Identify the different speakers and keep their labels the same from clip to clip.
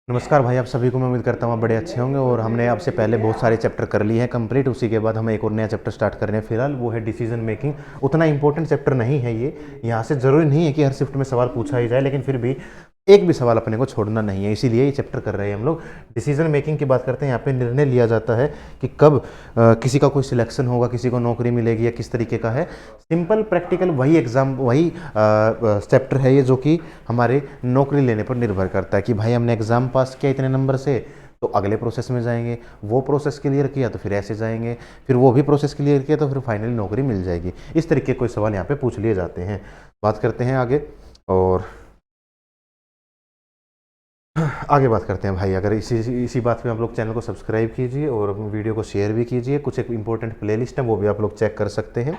Speaker 1: नमस्कार भाई, आप सभी को मैं उम्मीद करता हूँ आप बड़े अच्छे होंगे। और हमने आपसे पहले बहुत सारे चैप्टर कर लिए हैं कंप्लीट। उसी के बाद हम एक और नया चैप्टर स्टार्ट कर रहे हैं फिलहाल, वो है डिसीजन मेकिंग। उतना इंपॉर्टेंट चैप्टर नहीं है ये, यहाँ से ज़रूरी नहीं है कि हर शिफ्ट में सवाल पूछा ही जाए, लेकिन फिर भी एक भी सवाल अपने को छोड़ना नहीं है, इसीलिए ये चैप्टर कर रहे हैं हम लोग। डिसीजन मेकिंग की बात करते हैं। यहाँ पे निर्णय लिया जाता है कि कब किसी का कोई सिलेक्शन होगा, किसी को नौकरी मिलेगी या किस तरीके का है। सिंपल प्रैक्टिकल वही एग्जाम, वही चैप्टर है ये, जो कि हमारे नौकरी लेने पर निर्भर करता है कि भाई हमने एग्ज़ाम पास किया इतने नंबर से तो अगले प्रोसेस में जाएंगे, वो प्रोसेस क्लियर किया तो फिर ऐसे जाएंगे, फिर वो भी प्रोसेस क्लियर किया तो फिर फाइनली नौकरी मिल जाएगी। इस तरीके के कोई सवाल यहाँ पे पूछ लिए जाते हैं। बात करते हैं आगे। और आगे बात करते हैं भाई। अगर इसी इसी बात पे आप लोग चैनल को सब्सक्राइब कीजिए और वीडियो को शेयर भी कीजिए। कुछ एक इंपॉर्टेंट प्लेलिस्ट है वो भी आप लोग चेक कर सकते हैं,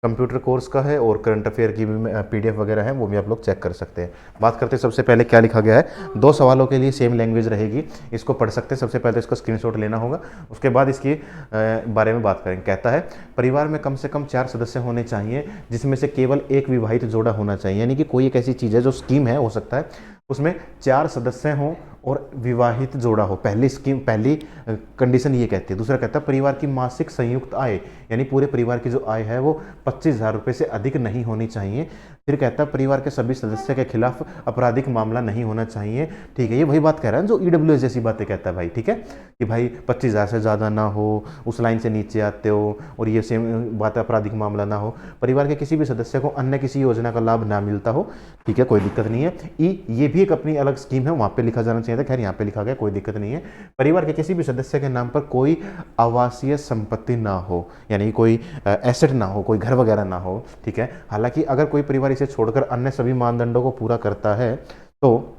Speaker 1: कंप्यूटर कोर्स का है, और करंट अफेयर की भी पीडीएफ वगैरह है, वो भी आप लोग चेक कर सकते हैं। बात करते हैं सबसे पहले क्या लिखा गया है। 2 सवालों के लिए सेम लैंग्वेज रहेगी, इसको पढ़ सकते हैं। सबसे पहले तो इसका स्क्रीनशॉट लेना होगा, उसके बाद इसकी बारे में बात करेंगे। कहता है परिवार में कम से कम 4 सदस्य होने चाहिए, जिसमें से केवल एक विवाहित जोड़ा होना चाहिए। यानी कि कोई एक ऐसी चीज़ है जो स्कीम है, हो सकता है उसमें 4 सदस्य हों और विवाहित जोड़ा हो। पहली स्कीम, पहली कंडीशन ये कहती है। दूसरा कहता है परिवार की मासिक संयुक्त आय, यानी पूरे परिवार की जो आय है वो 25,000 रुपये से अधिक नहीं होनी चाहिए। फिर कहता है परिवार के सभी सदस्य के खिलाफ आपराधिक मामला नहीं होना चाहिए। ठीक है, ये वही बात कह रहा है जो ईडब्ल्यूएस जैसी बातें कहता है भाई। ठीक है, कि भाई 25,000 से ज़्यादा ना हो, उस लाइन से नीचे आते हो, और ये सेम बात है आपराधिक मामला ना हो, परिवार के किसी भी सदस्य को अन्य किसी योजना का लाभ ना मिलता हो। ठीक है, कोई दिक्कत नहीं है। ये भी एक अपनी अलग स्कीम है, वहाँ पे लिखा जाना चाहिए था, खैर यहाँ पे लिखा गया, कोई दिक्कत नहीं है। परिवार के किसी भी सदस्य के नाम पर कोई आवासीय संपत्ति ना हो, यानी कोई एसेट ना हो, कोई घर वगैरह ना हो। ठीक है, हालांकि अगर कोई परिवार इसे छोड़कर अन्य सभी मानदंडों को पूरा करता है तो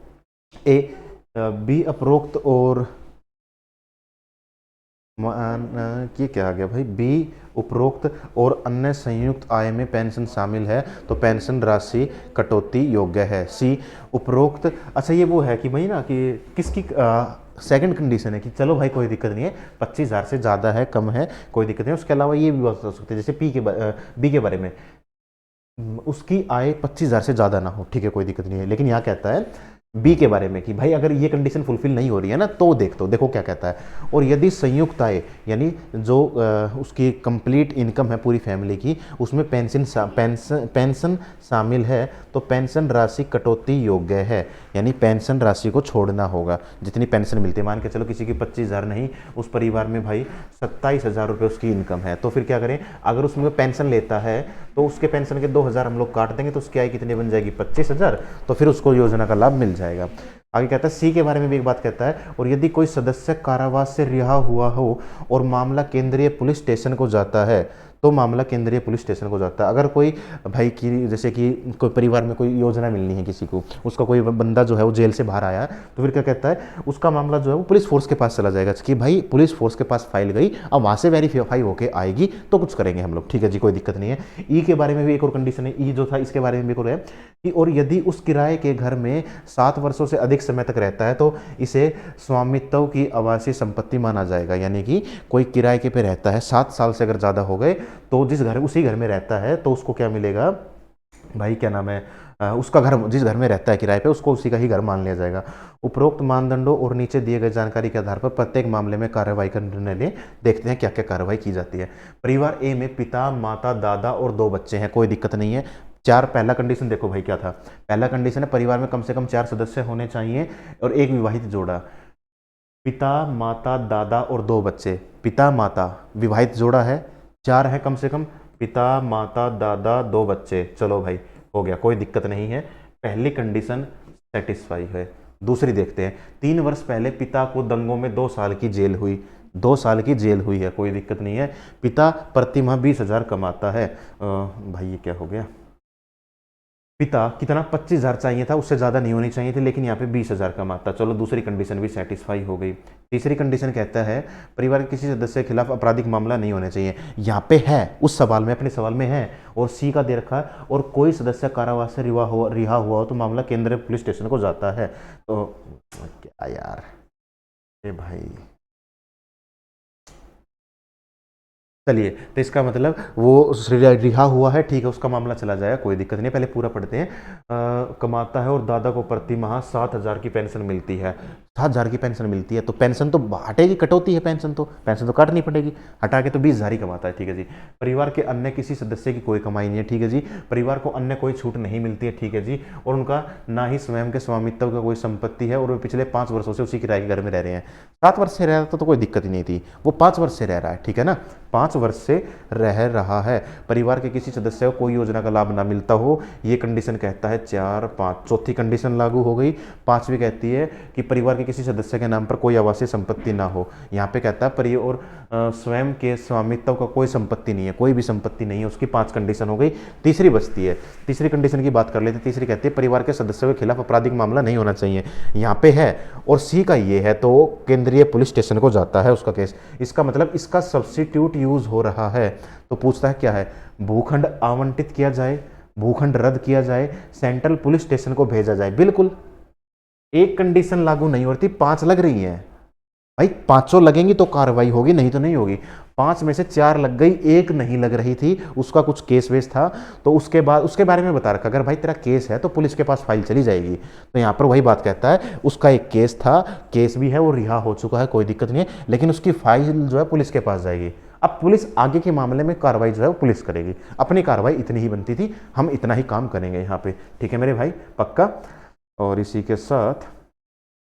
Speaker 1: ए बी उपरोक्त और ये क्या आ गया भाई, बी उपरोक्त और अन्य संयुक्त आय में पेंशन शामिल है तो पेंशन राशि कटौती योग्य है। सी उपरोक्त, अच्छा ये वो है कि भाई ना कि किसकी सेकंड कंडीशन है कि चलो भाई कोई दिक्कत नहीं है, 25,000 से ज़्यादा है कम है कोई दिक्कत नहीं है। उसके अलावा ये भी बात हो सकती है, जैसे बी के बारे में, उसकी आय 25,000 से ज़्यादा ना हो। ठीक है, कोई दिक्कत नहीं है। लेकिन यहाँ कहता है बी के बारे में कि भाई अगर ये कंडीशन फुलफिल नहीं हो रही है ना तो देखो क्या कहता है। और यदि संयुक्त आय, यानी जो उसकी कंप्लीट इनकम है पूरी फैमिली की, उसमें पेंशन शामिल है तो पेंशन राशि कटौती योग्य है। यानी पेंशन राशि को छोड़ना होगा। जितनी पेंशन मिलती है, मान के चलो किसी की 25,000 नहीं, उस परिवार में भाई 27,000 रुपये उसकी इनकम है, तो फिर क्या करें, अगर उसमें पेंशन लेता है तो उसके पेंशन के 2,000 हम लोग काट देंगे तो उसकी आय कितनी बन जाएगी, 25,000, तो फिर उसको योजना का लाभ मिल जाएगा। आगे कहता है सी के बारे में भी एक बात कहता है, और यदि कोई सदस्य कारावास से रिहा हुआ हो और मामला केंद्रीय पुलिस स्टेशन को जाता है तो मामला केंद्रीय पुलिस स्टेशन को जाता है। अगर कोई भाई की, जैसे कि कोई परिवार में कोई योजना मिलनी है किसी को, उसका कोई बंदा जो है वो जेल से बाहर आया, तो फिर क्या कहता है उसका मामला जो है वो पुलिस फोर्स के पास चला जाएगा कि भाई पुलिस फोर्स के पास फाइल गई, अब वहाँ से वेरीफाई होके आएगी तो कुछ करेंगे हम लोग। ठीक है जी, कोई दिक्कत नहीं है। ई के बारे में भी एक और कंडीशन है, ई जो था इसके बारे में भी एक और है कि और यदि उस किराए के घर में 7 वर्षों से अधिक समय तक रहता है तो इसे स्वामित्व की आवासीय संपत्ति माना जाएगा। यानी कि कोई किराए के पे रहता है 7 साल से अगर ज़्यादा हो गए तो उसी घर में रहता है तो उसको क्या मिलेगा भाई, क्या नाम है, उसका घर, जिस घर में रहता है किराए पे, उसको उसी का ही घर मान लिया जाएगा। उपरोक्त मानदंडों और नीचे दिए गए जानकारी के आधार पर प्रत्येक मामले में कार्रवाई का निर्णय लें। देखते हैं क्या क्या कार्रवाई की जाती है। परिवार ए में पिता, माता, दादा और 2 बच्चे हैं, कोई दिक्कत नहीं है। पहला कंडीशन देखो भाई क्या था। पहला कंडीशन है परिवार में कम से कम 4 सदस्य होने चाहिए और एक विवाहित जोड़ा। पिता, माता, दादा और 2 बच्चे। पिता, माता, विवाहित जोड़ा है, 4 है कम से कम, पिता, माता, दादा, 2 बच्चे। चलो भाई हो गया, कोई दिक्कत नहीं है, पहली कंडीशन सेटिस्फाई है। दूसरी देखते हैं। 3 वर्ष पहले पिता को दंगों में 2 साल की जेल हुई, 2 साल की जेल हुई है, कोई दिक्कत नहीं है। पिता प्रति माह 20,000 कमाता है। भाई ये क्या हो गया, पिता कितना 25,000 चाहिए था, उससे ज़्यादा नहीं होनी चाहिए थी, लेकिन यहाँ पे 20,000 कमाता। चलो दूसरी कंडीशन भी सेटिस्फाई हो गई। तीसरी कंडीशन कहता है परिवार के किसी सदस्य के खिलाफ आपराधिक मामला नहीं होना चाहिए। यहाँ पे है, उस सवाल में, अपने सवाल में है, और सी का दे रखा है और कोई सदस्य कारावास से रिहा हुआ हो तो मामला केंद्रीय पुलिस स्टेशन को जाता है। तो क्या यार, ए भाई, चलिए, तो इसका मतलब वो रिहा हुआ है, ठीक है, उसका मामला चला जाएगा, कोई दिक्कत नहीं। पहले पूरा पढ़ते हैं। कमाता है और दादा को प्रति माह 7,000 की पेंशन मिलती है। 7,000 की पेंशन मिलती है तो पेंशन तो हटेगी, कटौती है, पेंशन तो काटनी पड़ेगी, हटा के तो 20,000 ही कमाता है, ठीक है जी। परिवार के अन्य किसी सदस्य की कोई कमाई नहीं है, ठीक है जी। परिवार को अन्य कोई छूट नहीं मिलती है, ठीक है जी। और उनका ना ही स्वयं के स्वामित्व का कोई संपत्ति है और वो पिछले 5 वर्षों से उसी किराए के घर में रह रहे हैं। 7 वर्ष से रह रहा था तो कोई दिक्कत ही नहीं थी, वो 5 वर्ष से रह रहा है, ठीक है ना, 5 वर्ष से रह रहा है। परिवार के किसी सदस्य को कोई योजना का लाभ ना मिलता हो, ये कंडीशन कहता है 4, 5, चौथी कंडीशन लागू हो गई। 5वीं कहती है कि परिवार के किसी सदस्य के नाम पर कोई आवासीय संपत्ति ना हो। यहाँ पे कहता है परिवार और स्वयं के स्वामित्व का कोई संपत्ति नहीं है, कोई भी संपत्ति नहीं है, उसकी 5 कंडीशन हो गई। तीसरी बचती है, तीसरी कंडीशन की बात कर लेते हैं। तीसरी कहती है परिवार के सदस्यों के खिलाफ आपराधिक मामला नहीं होना चाहिए, यहाँ पे है। और सी का ये है तो केंद्रीय पुलिस स्टेशन को जाता है उसका केस। इसका मतलब इसका सब्स्टिट्यूट यूज हो रहा है, तो पूछता है क्या है, भूखंड आवंटित किया जाए, भूखंड रद्द किया जाए, सेंट्रल पुलिस स्टेशन को भेजा जाए। बिल्कुल, एक कंडीशन लागू नहीं होती, 5 लग रही है भाई, 500 लगेंगी तो कार्रवाई होगी, नहीं तो नहीं होगी। 5 में से 4 लग गई, एक नहीं लग रही थी, उसका कुछ केस वेस था, तो उसके बाद उसके बारे में बता रखा, अगर भाई तेरा केस है तो पुलिस के पास फाइल चली जाएगी। तो यहाँ पर वही बात कहता है, उसका एक केस था, केस भी है, वो रिहा हो चुका है, कोई दिक्कत नहीं है, लेकिन उसकी फाइल जो है पुलिस के पास जाएगी। अब पुलिस आगे के मामले में कार्रवाई जो है वो पुलिस करेगी, अपनी कार्रवाई इतनी ही बनती थी, हम इतना ही काम करेंगे यहाँ पे, ठीक है मेरे भाई, पक्का। और इसी के साथ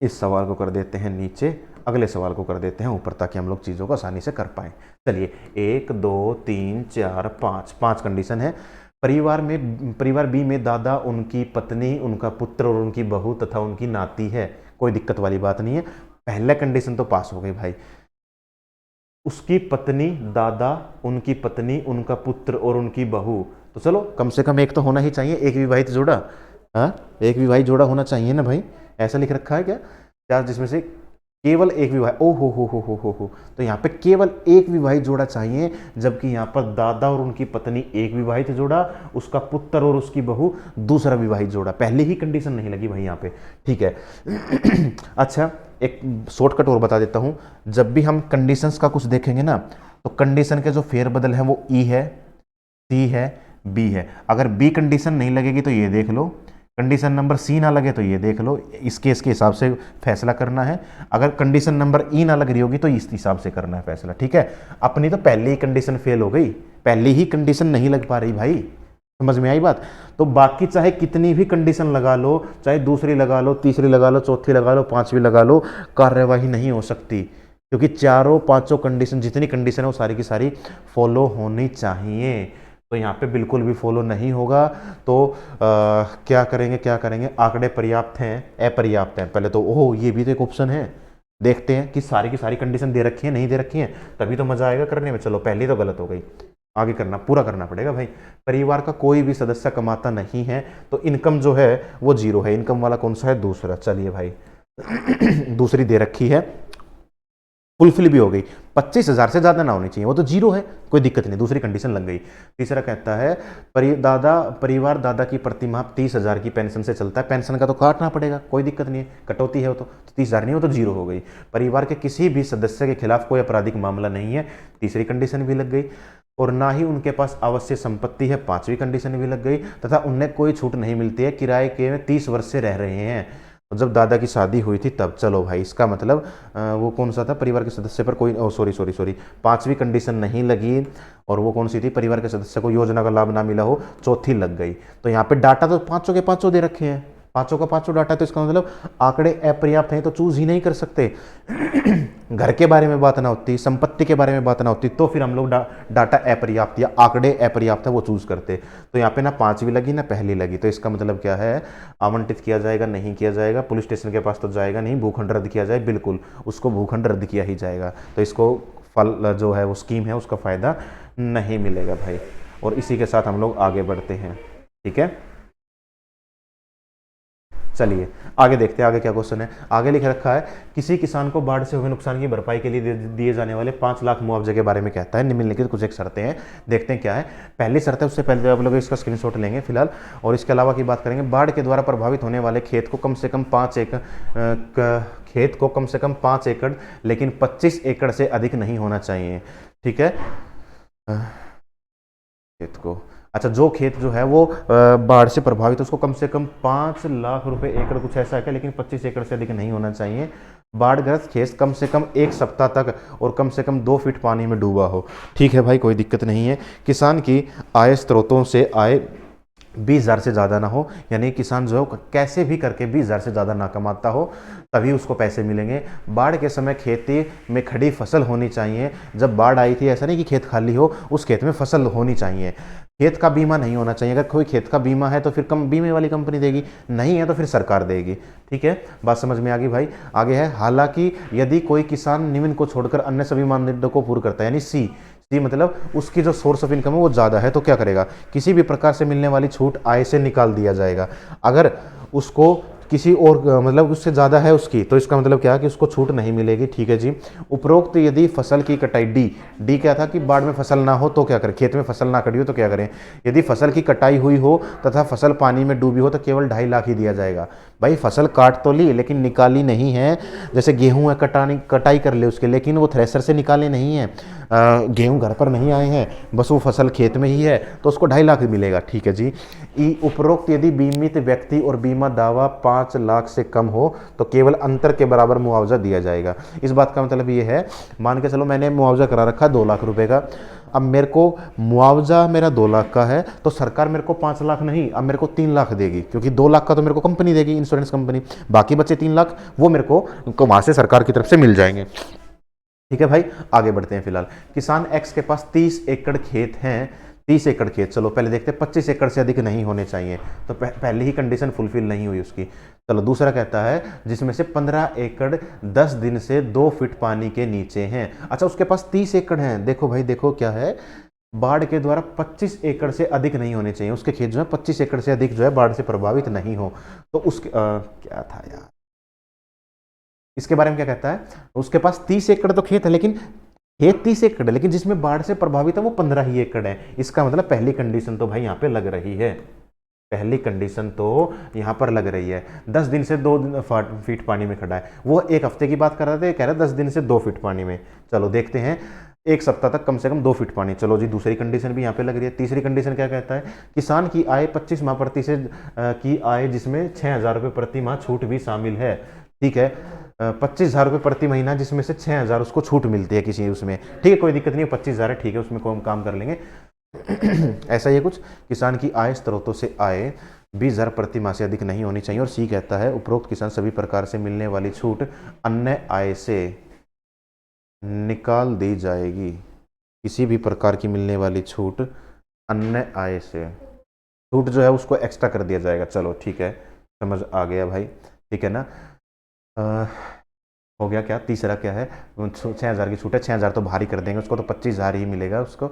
Speaker 1: इस सवाल को कर देते हैं नीचे, अगले सवाल को कर देते हैं ऊपर, ताकि हम लोग चीज़ों को आसानी से कर पाएं। चलिए, 1, 2, 3, 4, 5 कंडीशन है। परिवार बी में दादा, उनकी पत्नी, उनका पुत्र और उनकी बहू तथा उनकी नाती है, कोई दिक्कत वाली बात नहीं है। पहला कंडीशन तो पास हो गई भाई, उसकी पत्नी, दादा, उनकी पत्नी, उनका पुत्र और उनकी बहू, तो चलो कम से कम एक तो होना ही चाहिए, एक विवाहित जोड़ा, हाँ, एक विवाहित जोड़ा होना चाहिए ना भाई, ऐसा लिख रखा है क्या, चार जिसमें से केवल एक विवाह, ओ हो, तो यहाँ पे केवल एक विवाहित जोड़ा चाहिए, जबकि यहाँ पर दादा और उनकी पत्नी एक विवाहित जोड़ा, उसका पुत्र और उसकी बहू दूसरा विवाहित जोड़ा। पहले ही कंडीशन नहीं लगी भाई यहाँ पे, ठीक है। अच्छा, एक शॉर्टकट और बता देता हूँ, जब भी हम कंडीशंस का कुछ देखेंगे ना, तो कंडीशन के जो फेरबदल है वो ई है, सी है, बी है। अगर बी कंडीशन नहीं लगेगी तो ये देख लो, कंडीशन नंबर सी ना लगे तो ये देख लो, इस केस के हिसाब से फैसला करना है। अगर कंडीशन नंबर ई ना लग रही होगी तो इस हिसाब से करना है फैसला, ठीक है। अपनी तो पहले ही कंडीशन फेल हो गई, पहले ही कंडीशन नहीं लग पा रही भाई, समझ में आई बात। तो बाकी चाहे कितनी भी कंडीशन लगा लो, चाहे दूसरी लगा लो, तीसरी लगा लो, चौथी लगा लो, 5वीं लगा लो, कार्यवाही नहीं हो सकती, क्योंकि 4 5 कंडीशन, जितनी कंडीशन है वो सारी की सारी फॉलो होनी चाहिए। तो यहाँ पे बिल्कुल भी फॉलो नहीं होगा तो क्या करेंगे, आंकड़े पर्याप्त हैं, अपर्याप्त हैं। पहले तो ओह, ये भी तो एक ऑप्शन है, देखते हैं कि सारी की सारी कंडीशन दे रखी है, नहीं दे रखी है, तभी तो मजा आएगा करने में। चलो, पहली तो गलत हो गई, आगे करना पूरा करना पड़ेगा भाई। परिवार का कोई भी सदस्य कमाता नहीं है तो इनकम जो है वो 0 है, इनकम वाला कौन सा है, दूसरा। चलिए भाई, दूसरी दे रखी है, फुलफिल भी हो गई, 25,000 से ज्यादा ना होनी चाहिए, वो तो 0 है, कोई दिक्कत नहीं, दूसरी कंडीशन लग गई। तीसरा कहता है परिवार दादा की प्रतिमाह 30,000 की पेंशन से चलता है, पेंशन का तो काटना पड़ेगा, कोई दिक्कत नहीं है, कटौती है वो तो 30,000 नहीं, वो तो 0 हो गई। परिवार के किसी भी सदस्य के खिलाफ कोई आपराधिक मामला नहीं है, तीसरी कंडीशन भी लग गई। और ना ही उनके पास आवश्यक संपत्ति है, 5वीं कंडीशन भी लग गई। तथा उन्हें कोई छूट नहीं मिलती है, किराए के 30 वर्ष से रह रहे हैं, जब दादा की शादी हुई थी तब। चलो भाई, इसका मतलब वो कौन सा था, परिवार के सदस्य पर कोई, सॉरी 5वीं कंडीशन नहीं लगी, और वो कौन सी थी, परिवार के सदस्य को योजना का लाभ ना मिला हो, चौथी लग गई। तो यहाँ पे डाटा तो 5 के 5 दे रखे हैं, 5 का 5 डाटा, तो इसका मतलब आंकड़े अपर्याप्त हैं, तो चूज ही नहीं कर सकते। घर के बारे में बात ना होती, संपत्ति के बारे में बात ना होती, तो फिर हम लोग डाटा अपर्याप्त या आंकड़े अपर्याप्त है वो चूज करते। तो यहाँ पे ना 5वीं लगी ना पहली लगी, तो इसका मतलब क्या है, आवंटित किया जाएगा, नहीं किया जाएगा, पुलिस स्टेशन के पास तो जाएगा नहीं। भूखंड रद्द किया जाए, बिल्कुल उसको भूखंड रद्द किया ही जाएगा, तो इसको फल जो है वो स्कीम है उसका फायदा नहीं मिलेगा भाई। और इसी के साथ हम लोग आगे बढ़ते हैं, ठीक है। चलिए आगे देखते हैं, आगे क्या क्वेश्चन है। आगे लिख रखा है, किसी किसान को बाढ़ से हुए नुकसान की भरपाई के लिए दिए जाने वाले 5 लाख मुआवजे के बारे में कहता है। निम्नलिखित कुछ एक शर्तें हैं, देखते हैं क्या है। पहली शर्त है, उससे पहले आप लोग इसका स्क्रीनशॉट लेंगे फिलहाल, और इसके अलावा की बात करेंगे। बाढ़ के द्वारा प्रभावित होने वाले खेत को कम से कम 5 एकड़ लेकिन 25 एकड़ से अधिक नहीं होना चाहिए, ठीक है। अ, खेत को, अच्छा जो खेत जो है वो बाढ़ से प्रभावित है उसको कम से कम 5 लाख रुपए एकड़ कुछ ऐसा है क्या, लेकिन 25 एकड़ से अधिक नहीं होना चाहिए। बाढ़ग्रस्त खेत कम से कम 1 सप्ताह तक और कम से कम 2 फीट पानी में डूबा हो। ठीक है भाई, कोई दिक्कत नहीं है। किसान की आय स्रोतों से आय 20,000 से ज़्यादा ना हो, यानी किसान जो है कैसे भी करके 20,000 से ज़्यादा ना कमाता हो तभी उसको पैसे मिलेंगे। बाढ़ के समय खेती में खड़ी फसल होनी चाहिए। जब बाढ़ आई थी ऐसा नहीं कि खेत खाली हो, उस खेत में फसल होनी चाहिए। खेत का बीमा नहीं होना चाहिए। अगर कोई खेत का बीमा है तो फिर कम बीमे वाली कंपनी देगी, नहीं है तो फिर सरकार देगी। ठीक है, बात समझ में आ गई भाई। आगे है, हालांकि यदि कोई किसान निम्न को छोड़कर अन्य सभी मानदंडों को पूरा करता है, यानी सी मतलब उसकी जो सोर्स ऑफ इनकम है वो ज़्यादा है, तो क्या करेगा, किसी भी प्रकार से मिलने वाली छूट आय से निकाल दिया जाएगा। अगर उसको किसी और मतलब उससे ज़्यादा है उसकी, तो इसका मतलब क्या है कि उसको छूट नहीं मिलेगी। ठीक है जी। उपरोक्त यदि फसल की कटाई, डी क्या था कि बाढ़ में फसल ना हो तो क्या करें, खेत में फसल ना कटी हो तो क्या करें, यदि फसल की कटाई हुई हो तथा फसल पानी में डूबी हो तो केवल 2.5 लाख ही दिया जाएगा। भाई फसल काट तो ली लेकिन निकाली नहीं है। जैसे गेहूं है, कटाई कर ले उसके, लेकिन वो थ्रेसर से निकाले नहीं है, गेहूं घर पर नहीं आए हैं, बस वो फसल खेत में ही है, तो उसको 2.5 लाख मिलेगा। ठीक है जी। उपरोक्त यदि बीमित व्यक्ति और बीमा दावा 5 लाख से कम हो तो केवल अंतर के बराबर मुआवजा दिया जाएगा। इस बात का मतलब ये है, मान के चलो मैंने मुआवजा करा रखा 2 लाख रुपए का, अब मेरे को मुआवजा मेरा 2 लाख का है तो सरकार मेरे को 5 लाख नहीं, अब मेरे को 3 लाख देगी, क्योंकि 2 लाख का तो मेरे को कंपनी देगी, इंश्योरेंस कंपनी, बाकी बचे 3 लाख वो मेरे को वहां से सरकार की तरफ से मिल जाएंगे। ठीक है भाई, आगे बढ़ते हैं। फिलहाल किसान एक्स के पास 30 एकड़ खेत हैं, 30 एकड़ खेत, चलो पहले देखते हैं 25 एकड़ से अधिक नहीं होने चाहिए, तो पहली ही कंडीशन फुलफिल नहीं हुई उसकी। चलो दूसरा कहता है जिसमें से 15 एकड़ 10 दिन से 2 फीट पानी के नीचे हैं। अच्छा उसके पास 30 एकड़ हैं, देखो भाई देखो क्या है, बाढ़ के द्वारा 25 एकड़ से अधिक नहीं होने चाहिए उसके खेत, जो है 25 एकड़ से अधिक जो है बाढ़ से प्रभावित नहीं हो, तो उसके क्या था यार, इसके बारे में क्या कहता है, उसके पास 30 एकड़ तो खेत है, लेकिन खेत 30 एकड़ है लेकिन जिसमें बाढ़ से प्रभावित है वो 15 ही एकड़ है। इसका मतलब पहली कंडीशन तो भाई यहाँ पे लग रही है, पहली कंडीशन तो यहाँ पर लग रही है। 10 दिन से 2 फीट पानी में खड़ा है, वो एक हफ्ते की बात कर रहे थे, कह रहे 10 दिन से 2 फीट पानी में। चलो देखते हैं, 1 सप्ताह तक कम से कम 2 फीट पानी। चलो जी, दूसरी कंडीशन भी यहाँ पे लग रही है। तीसरी कंडीशन क्या कहता है, किसान की आय 25 माह प्रति से की आय जिसमें 6,000 रुपये प्रति माह छूट भी शामिल है। ठीक है, 25,000 रुपये प्रति महीना जिसमें से 6,000 उसको छूट मिलती है किसी उसमें। ठीक है, कोई दिक्कत नहीं है, 25,000 है, ठीक है, उसमें को हम काम कर लेंगे। ऐसा ही कुछ, किसान की आय स्रोतों से आय 20,000 प्रति माह से अधिक नहीं होनी चाहिए। और सी कहता है उपरोक्त किसान सभी प्रकार से मिलने वाली छूट अन्य आय से निकाल दी जाएगी। किसी भी प्रकार की मिलने वाली छूट अन्य आय से, छूट जो है उसको एक्स्ट्रा कर दिया जाएगा। चलो ठीक है, समझ आ गया भाई। ठीक है ना, हो गया। क्या तीसरा क्या है, 6,000 की छूट है, 6,000 तो भारी कर देंगे उसको, तो 25,000 ही मिलेगा उसको,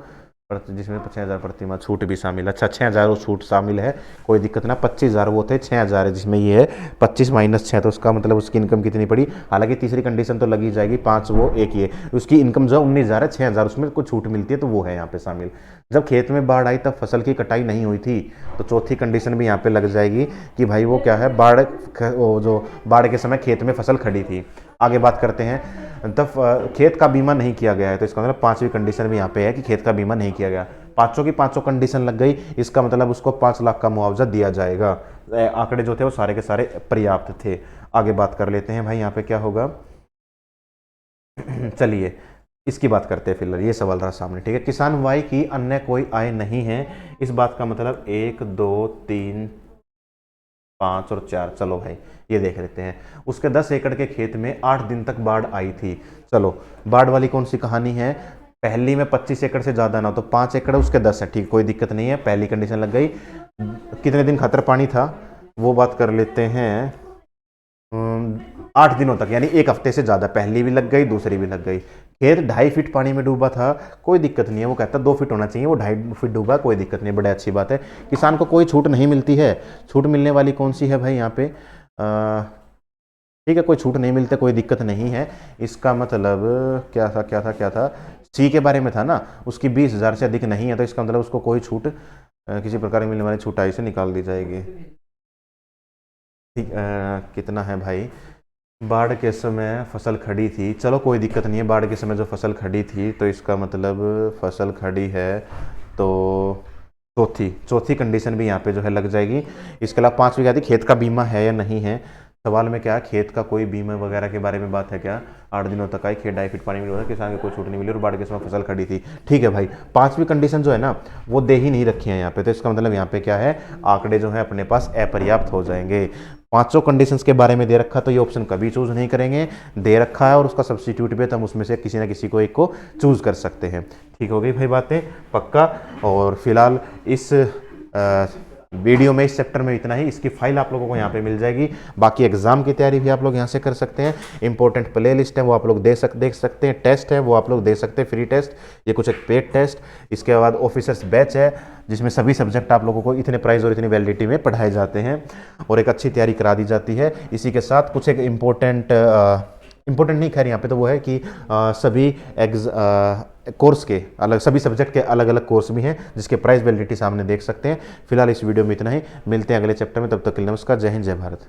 Speaker 1: जिसमें 6,000 प्रति माह छूट भी शामिल है। अच्छा 6,000 वो छूट शामिल है, कोई दिक्कत ना, 25,000 वो थे, 6,000 है जिसमें ये है 25 माइनस 6, तो उसका मतलब उसकी इनकम कितनी पड़ी। हालांकि तीसरी कंडीशन तो लगी जाएगी, 5 वो एक ये, उसकी इनकम जो 19,000 है, 6,000 उसमें कुछ छूट मिलती है तो वो है यहाँ पे शामिल। जब खेत में बाढ़ आई तब फसल की कटाई नहीं हुई थी, तो चौथी कंडीशन भी यहाँ पे लग जाएगी कि भाई वो क्या है, जो बाढ़ के समय खेत में फसल खड़ी थी। आगे बात करते हैं, तब खेत का बीमा नहीं किया गया है, तो इसका मतलब पांचवी कंडीशन भी यहाँ पे है कि खेत का बीमा नहीं किया गया। पांचों की पांचों कंडीशन लग गई, इसका मतलब उसको 5 लाख का मुआवजा दिया जाएगा। आंकड़े जो थे वो सारे के सारे पर्याप्त थे। आगे बात कर लेते हैं भाई, यहाँ पे क्या होगा। चलिए इसकी बात करते हैं फिलहाल, ये सवाल रहा सामने। ठीक है, किसान वाई की अन्य कोई आय नहीं है, इस बात का मतलब 1 2 3 5 और 4। चलो भाई ये देख लेते हैं, उसके 10 एकड़ के खेत में 8 दिन तक बाढ़ आई थी। चलो बाढ़ वाली कौन सी कहानी है, पहली में 25 एकड़ से ज्यादा ना, तो 5 एकड़ उसके 10 है, ठीक, कोई दिक्कत नहीं है, पहली कंडीशन लग गई। कितने दिन खातर पानी था वो बात कर लेते हैं, 8 दिनों तक, यानी एक हफ्ते से ज्यादा, पहली भी लग गई दूसरी भी लग गई। खेत 2.5 फीट पानी में डूबा था, कोई दिक्कत नहीं है, वो कहता 2 फीट होना चाहिए, वो 2.5 फीट डूबा, कोई दिक्कत नहीं, बड़ी अच्छी बात है। किसान को कोई छूट नहीं मिलती है, छूट मिलने वाली कौन सी है भाई यहाँ पे, ठीक है, कोई छूट नहीं मिलती, कोई दिक्कत नहीं है। इसका मतलब क्या था क्या था क्या था, सी के बारे में था ना, उसकी 20,000 से अधिक नहीं है, तो इसका मतलब उसको कोई छूट किसी प्रकार की मिलने वाली छूटाई से निकाल दी जाएगी। ठीक, कितना है भाई, बाढ़ के समय फसल खड़ी थी, चलो कोई दिक्कत नहीं है। बाढ़ के समय जो फसल खड़ी थी तो इसका मतलब फसल खड़ी है तो चौथी चौथी कंडीशन भी यहाँ पे जो है लग जाएगी। इसके अलावा पांचवी क्या थी, खेत का बीमा है या नहीं है। सवाल में क्या है, खेत का कोई बीमा वगैरह के बारे में बात है क्या। 8 दिनों तक आई, खेत 2.5 फीट पानी में डूबा, किसान को कोई छूट नहीं मिली और बाढ़ के समय फसल खड़ी थी। ठीक है भाई, पांचवी कंडीशन जो है ना वो दे ही नहीं रखी है यहाँ पे, तो इसका मतलब यहाँ पे क्या है, आंकड़े जो है अपने पास अपर्याप्त हो जाएंगे। पांचों कंडीशंस के बारे में दे रखा तो ये ऑप्शन कभी चूज नहीं करेंगे, दे रखा है और उसका सब्स्टिट्यूट भी है तो हम उसमें से किसी ना किसी को एक को चूज कर सकते हैं। ठीक हो गई भाई बातें, पक्का। और फिलहाल इस वीडियो में इस चैप्टर में इतना ही। इसकी फाइल आप लोगों को यहाँ पे मिल जाएगी। बाकी एग्जाम की तैयारी भी आप लोग यहाँ से कर सकते हैं। इंपॉर्टेंट प्ले लिस्ट है वो आप लोग देख सकते हैं। टेस्ट है वो आप लोग दे सकते हैं, फ्री टेस्ट, ये कुछ एक पेड टेस्ट। इसके बाद ऑफिसर्स बैच है जिसमें सभी सब्जेक्ट आप लोगों को इतने प्राइस और इतनी वैलिडिटी में पढ़ाए जाते हैं और एक अच्छी तैयारी करा दी जाती है। इसी के साथ कुछ एक इंपॉर्टेंट नहीं, खैर यहाँ पे तो वो है कि सभी कोर्स के अलग, सभी सब्जेक्ट के अलग अलग कोर्स भी हैं जिसके प्राइस वैलिडिटी सामने देख सकते हैं। फिलहाल इस वीडियो में इतना ही, मिलते हैं अगले चैप्टर में, तब तक के लिए नमस्कार, जय हिंद, जय भारत।